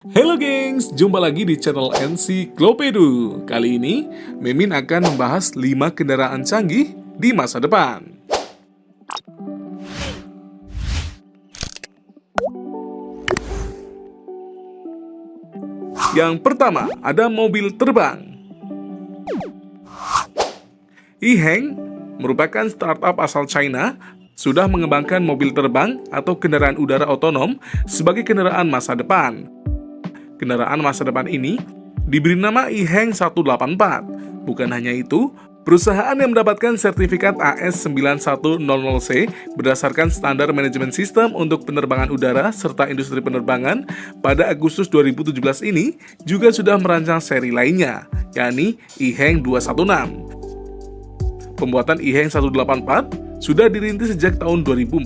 Halo gengs, jumpa lagi di channel Ensiklopedu. Kali ini, Mimin akan membahas 5 kendaraan canggih di masa depan. Yang pertama, ada mobil terbang. Yiheng merupakan startup asal China, sudah mengembangkan mobil terbang atau kendaraan udara otonom sebagai kendaraan masa depan. Kendaraan masa depan ini diberi nama Yiheng 184. Bukan hanya itu, perusahaan yang mendapatkan sertifikat AS9100C berdasarkan standar manajemen sistem untuk penerbangan udara serta industri penerbangan pada Agustus 2017 ini juga sudah merancang seri lainnya, yakni Yiheng 216. Pembuatan Yiheng 184 sudah dirintis sejak tahun 2014.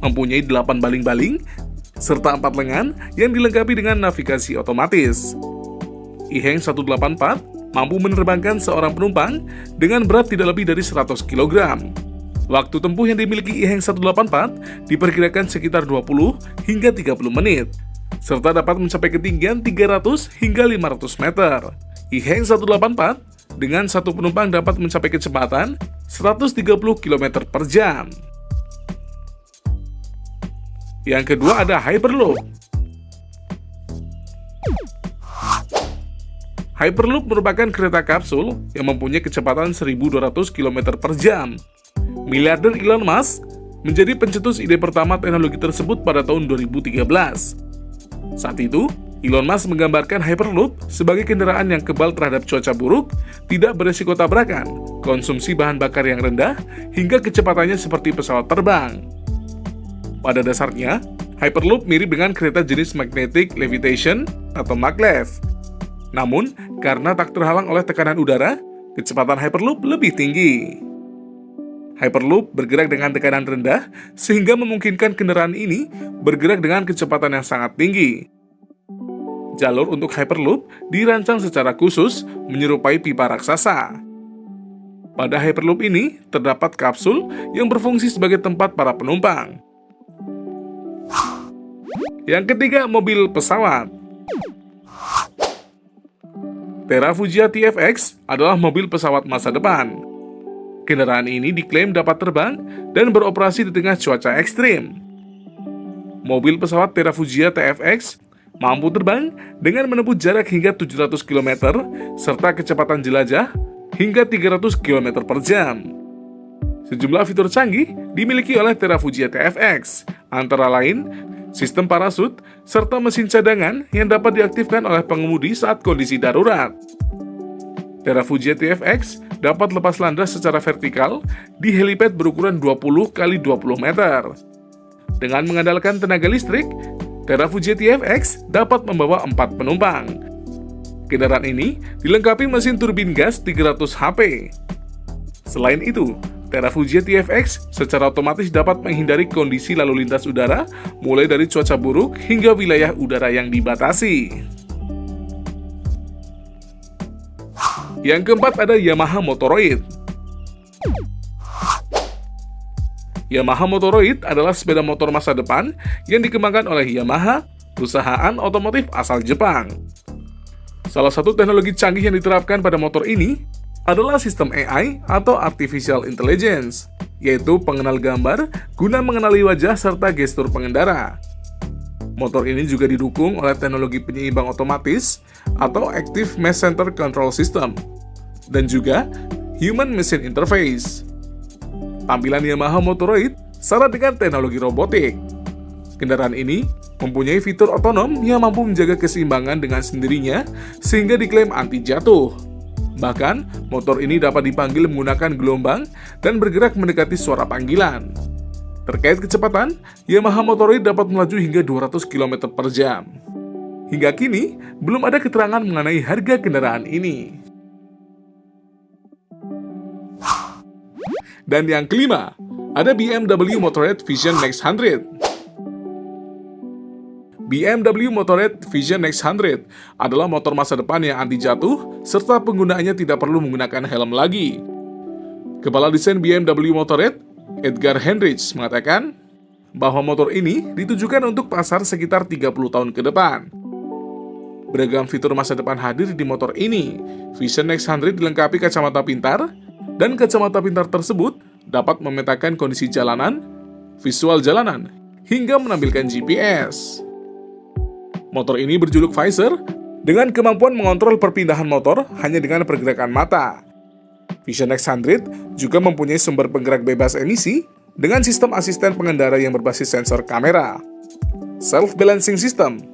Mempunyai 8 baling-baling serta 4 lengan yang dilengkapi dengan navigasi otomatis. Yiheng 184 mampu menerbangkan seorang penumpang dengan berat tidak lebih dari 100 kg. Waktu tempuh yang dimiliki Yiheng 184 diperkirakan sekitar 20 hingga 30 menit, serta dapat mencapai ketinggian 300 hingga 500 meter. Yiheng 184 dengan satu penumpang dapat mencapai kecepatan 130 km per jam. Yang kedua ada Hyperloop. Hyperloop merupakan kereta kapsul yang mempunyai kecepatan 1.200 km per jam. Miliarder Elon Musk menjadi pencetus ide pertama teknologi tersebut pada tahun 2013. Saat itu, Elon Musk menggambarkan Hyperloop sebagai kendaraan yang kebal terhadap cuaca buruk, tidak beresiko tabrakan, konsumsi bahan bakar yang rendah, hingga kecepatannya seperti pesawat terbang. Pada dasarnya, Hyperloop mirip dengan kereta jenis magnetic levitation atau maglev. Namun, karena tak terhalang oleh tekanan udara, kecepatan Hyperloop lebih tinggi. Hyperloop bergerak dengan tekanan rendah sehingga memungkinkan kendaraan ini bergerak dengan kecepatan yang sangat tinggi. Jalur untuk Hyperloop dirancang secara khusus menyerupai pipa raksasa. Pada Hyperloop ini terdapat kapsul yang berfungsi sebagai tempat para penumpang. Yang ketiga, mobil pesawat. Terrafugia TFX adalah mobil pesawat masa depan. Kendaraan ini diklaim dapat terbang dan beroperasi di tengah cuaca ekstrim. Mobil pesawat Terrafugia TFX mampu terbang dengan menempuh jarak hingga 700 km serta kecepatan jelajah hingga 300 km per jam. Sejumlah fitur canggih dimiliki oleh Terrafugia TFX, antara lain sistem parasut, serta mesin cadangan yang dapat diaktifkan oleh pengemudi saat kondisi darurat. Terrafugia TFX dapat lepas landas secara vertikal di helipad berukuran 20 x 20 meter. Dengan mengandalkan tenaga listrik, Terrafugia TFX dapat membawa 4 penumpang. Kendaraan ini dilengkapi mesin turbin gas 300 HP. Selain itu, Terrafugia TFX secara otomatis dapat menghindari kondisi lalu lintas udara, mulai dari cuaca buruk hingga wilayah udara yang dibatasi. Yang keempat ada Yamaha Motoroid. Yamaha Motoroid adalah sepeda motor masa depan yang dikembangkan oleh Yamaha, perusahaan otomotif asal Jepang. Salah satu teknologi canggih yang diterapkan pada motor ini adalah sistem AI atau Artificial Intelligence, yaitu pengenal gambar guna mengenali wajah serta gestur pengendara. Motor ini juga didukung oleh teknologi penyeimbang otomatis atau Active Mesh Center Control System, dan juga Human Machine Interface. Tampilan Yamaha Motoroid syarat dengan teknologi robotik. Kendaraan ini mempunyai fitur otonom yang mampu menjaga keseimbangan dengan sendirinya sehingga diklaim anti jatuh. Bahkan, motor ini dapat dipanggil menggunakan gelombang dan bergerak mendekati suara panggilan. Terkait kecepatan, Yamaha Motoroid dapat melaju hingga 200 km per jam. Hingga kini, belum ada keterangan mengenai harga kendaraan ini. Dan yang kelima, ada BMW Motorrad Vision Next 100. BMW Motorrad Vision Next 100 adalah motor masa depan yang anti jatuh serta penggunaannya tidak perlu menggunakan helm lagi. Kepala desain BMW Motorrad, Edgar Henrich, mengatakan, bahwa motor ini ditujukan untuk pasar sekitar 30 tahun ke depan. Beragam fitur masa depan hadir di motor ini. Vision X100 dilengkapi kacamata pintar, dan kacamata pintar tersebut dapat memetakan kondisi jalanan, visual jalanan, hingga menampilkan GPS. Motor ini berjuluk Visor, dengan kemampuan mengontrol perpindahan motor hanya dengan pergerakan mata. Vision X100 juga mempunyai sumber penggerak bebas emisi dengan sistem asisten pengendara yang berbasis sensor kamera. Self-balancing system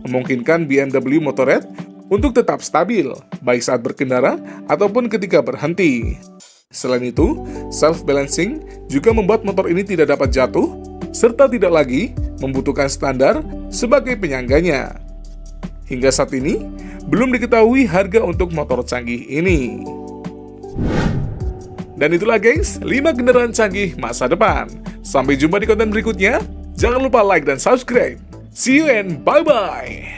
memungkinkan BMW Motorrad untuk tetap stabil, baik saat berkendara ataupun ketika berhenti. Selain itu, self-balancing juga membuat motor ini tidak dapat jatuh, serta tidak lagi membutuhkan standar sebagai penyangganya. Hingga saat ini, belum diketahui harga untuk motor canggih ini. Dan itulah gengs, 5 kendaraan canggih masa depan. Sampai jumpa di konten berikutnya. Jangan lupa like dan subscribe. See you and bye-bye.